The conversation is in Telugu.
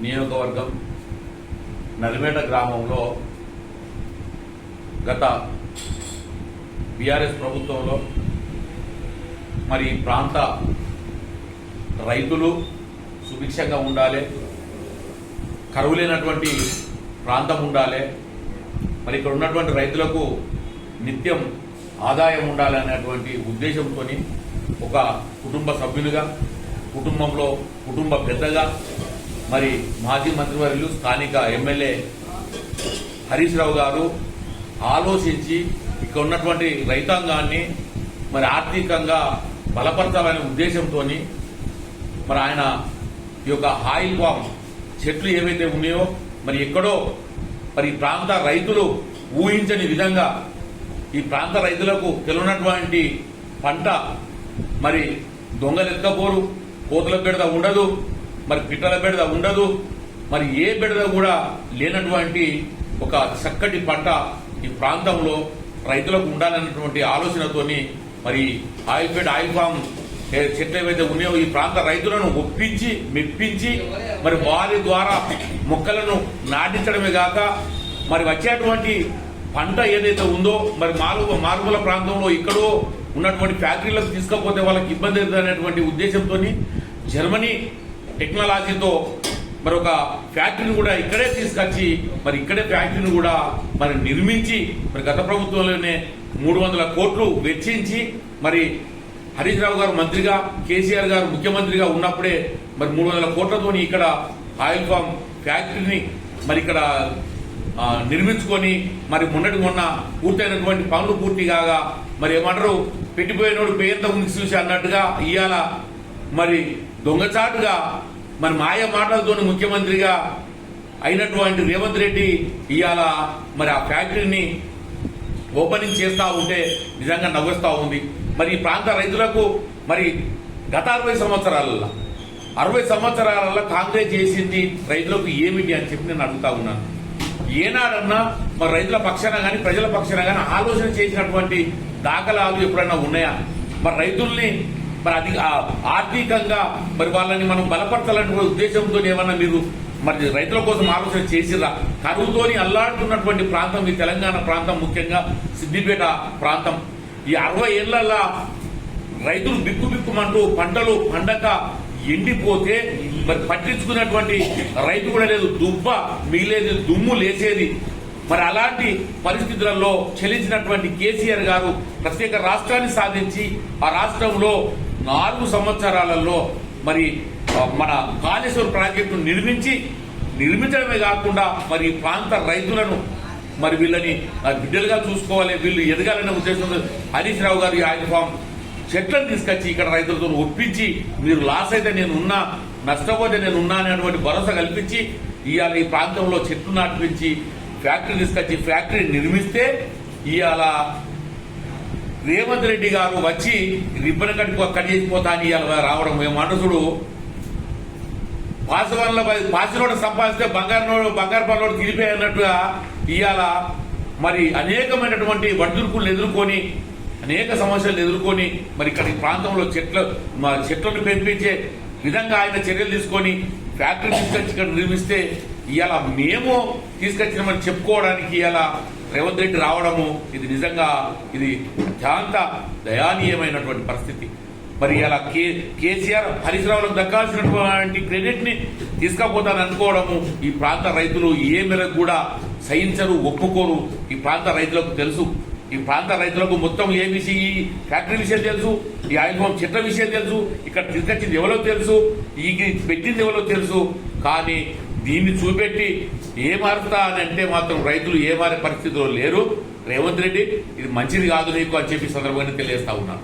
నియోజకవర్గం నల్మేట గ్రామంలో గత బీఆర్ఎస్ ప్రభుత్వంలో మరి ప్రాంత రైతులు సుభిక్షంగా ఉండాలి, కరువు లేనటువంటి ప్రాంతం ఉండాలి, మరి ఇక్కడ ఉన్నటువంటి రైతులకు నిత్యం ఆదాయం ఉండాలి అనేటువంటి ఉద్దేశంతో ఒక కుటుంబ సభ్యులుగా, కుటుంబంలో కుటుంబ పెద్దగా మరి మాజీ మంత్రివర్యులు స్థానిక ఎమ్మెల్యే హరీష్ రావు గారు ఆలోచించి ఇక్కడ ఉన్నటువంటి రైతాంగాన్ని మరి ఆర్థికంగా బలపరచాలనే ఉద్దేశంతో మరి ఆయన ఈ యొక్క ఆయిల్ పామ్ చెట్లు ఏవైతే ఉన్నాయో మరి ఎక్కడో మరి ఈ ప్రాంత రైతులు ఊహించని విధంగా ఈ ప్రాంత రైతులకు తెలియనటువంటి పంట మరి దొంగలు ఎత్తుకపోరు, కోతుల బెడద ఉండదు, మరి పిట్టల బెడద ఉండదు, మరి ఏ బెడద కూడా లేనటువంటి ఒక చక్కటి పంట ఈ ప్రాంతంలో రైతులకు ఉండాలన్నటువంటి ఆలోచనతోని మరి ఆయిల్ ఫామ్ చెట్లు ఏవైతే ఉన్నాయో ఈ ప్రాంత రైతులను ఒప్పించి మెప్పించి మరి వారి ద్వారా మొక్కలను నాటించడమే కాక మరి వచ్చేటువంటి పంట ఏదైతే ఉందో మరి మారుమూల ప్రాంతంలో ఇక్కడో ఉన్నటువంటి ఫ్యాక్టరీలకు తీసుకపోతే వాళ్ళకి ఇబ్బంది అవుతుందనేటువంటి ఉద్దేశంతో జర్మనీ టెక్నాలజీతో మరి ఒక ఫ్యాక్టరీని కూడా ఇక్కడే తీసుకొచ్చి మరి ఇక్కడే ఫ్యాక్టరీని కూడా మరి నిర్మించి మరి గత ప్రభుత్వంలోనే 300 కోట్లు వెచ్చించి మరి హరీష్ రావు గారు మంత్రిగా, కేసీఆర్ గారు ముఖ్యమంత్రిగా ఉన్నప్పుడే మరి 300 కోట్లతో ఇక్కడ ఆయిల్ ఫామ్ ఫ్యాక్టరీని మరి ఇక్కడ నిర్మించుకొని మరి మొన్న పూర్తయినటువంటి పనులు పూర్తి కాగా మరి ఏమంటారు పెట్టిపోయినోడు పేయంత ఉంది చూసి అన్నట్టుగా ఇవాళ మరి దొంగచాటుగా మరి మాయ మాటలతో ముఖ్యమంత్రిగా అయినటువంటి రేవంత్ రెడ్డి ఇవాళ మరి ఆ ఫ్యాక్టరీని ఓపెనింగ్ చేస్తా ఉంటే నిజంగా నవ్వుస్తా ఉంది. మరి ఈ ప్రాంత రైతులకు మరి గత 60 సంవత్సరాలలో కాంగ్రెస్ చేసింది రైతులకు ఏమిటి అని చెప్పి నేను అడుగుతా ఉన్నాను. ఏనాడన్నా మరి రైతుల పక్షాన కానీ ప్రజల పక్షాన కానీ ఆలోచన చేసినటువంటి దాఖలాలు ఎప్పుడైనా ఉన్నాయా? మరి రైతుల్ని మరి అది ఆర్థికంగా మరి వాళ్ళని మనం బలపరచాలనే ఉద్దేశంతో ఏమన్నా మీరు మరి రైతుల కోసం ఆలోచన చేసిరా? కరువుతోని అల్లాడుతున్నటువంటి ప్రాంతం ఈ తెలంగాణ ప్రాంతం, ముఖ్యంగా సిద్దిపేట ప్రాంతం. ఈ 60 ఏళ్లలో రైతులు బిక్కుమంటూ పంటలు పండక ఎండిపోతే మరి పట్టించుకున్నటువంటి రైతు కూడా లేదు, మిగిలేది దుమ్ము లేచేది. మరి అలాంటి పరిస్థితులలో చెల్లించినటువంటి కేసీఆర్ గారు ప్రత్యేక రాష్ట్రాన్ని సాధించి ఆ రాష్ట్రంలో 4 సంవత్సరాలలో మరి మన కాళేశ్వరం ప్రాజెక్టు నిర్మించడమే కాకుండా మరి ప్రాంత రైతులను మరి వీళ్ళని బిడ్డలుగా చూసుకోవాలి, వీళ్ళు ఎదగాలనే ఉద్దేశంతో హరీష్ రావు గారు ఆయిల్ ఫామ్ చెట్లను తీసుకొచ్చి ఇక్కడ రైతులతో ఒప్పించి మీరు లాస్ అయితే నేనున్నా, నష్టపోతే నేనున్నా అనేటువంటి భరోసా కల్పించి ఇవాళ ఈ ప్రాంతంలో చెట్లు నాటిపించి ఫ్యాక్టరీ తీసుకొచ్చి ఫ్యాక్టరీ నిర్మిస్తే ఇవాళ రేవంత్ రెడ్డి గారు వచ్చి రిబ్బన్ కట్ చేసిపోతా అని ఇవాళ రావడం ఏమంటుడు పాసినోడు సంపాదిస్తే బంగారు పనులు తిరిగిపోయి అన్నట్టుగా ఇవాళ మరి అనేకమైనటువంటి వడ్డుకులు ఎదుర్కొని అనేక సమస్యలు ఎదుర్కొని మరి ఇక్కడ ఈ ప్రాంతంలో చెట్లను పెంపించే విధంగా ఆయన చర్యలు తీసుకొని ఫ్యాక్టరీ తీసుకొచ్చి ఇక్కడ నిర్మిస్తే ఇవాళ మేము తీసుకొచ్చినామని చెప్పుకోవడానికి ఇవాళ రేవంత్ రెడ్డి రావడము ఇది నిజంగా ఇది అత్యంత దయానీయమైనటువంటి పరిస్థితి. మరి ఇలా కేసీఆర్ హరీష్ రావులకు దక్కాల్సినటువంటి క్రెడిట్ ని తీసుకపోతాను అనుకోవడము ఈ ప్రాంత రైతులు ఏ మేరకు కూడా సహించరు, ఒప్పుకోరు. ఈ ప్రాంత రైతులకు తెలుసు, ఈ ప్రాంత రైతులకు మొత్తం ఏబీసీ ఫ్యాక్టరీ విషయం తెలుసు, ఈ ఆయిల్ ఫామ్ చెట్ల విషయం తెలుసు, ఇక్కడ తీసుకొచ్చింది ఎవరో తెలుసు, ఈ పెట్టింది ఎవరో తెలుసు. కానీ దీన్ని చూపెట్టి ఏ మారుతా అని అంటే మాత్రం రైతులు ఏ మారే పరిస్థితిలో లేరు. రేవంత్ రెడ్డి ఇది మంచిది కాదు నీకు అని చెప్పి సందర్భంగా తెలియజేస్తా ఉన్నాను.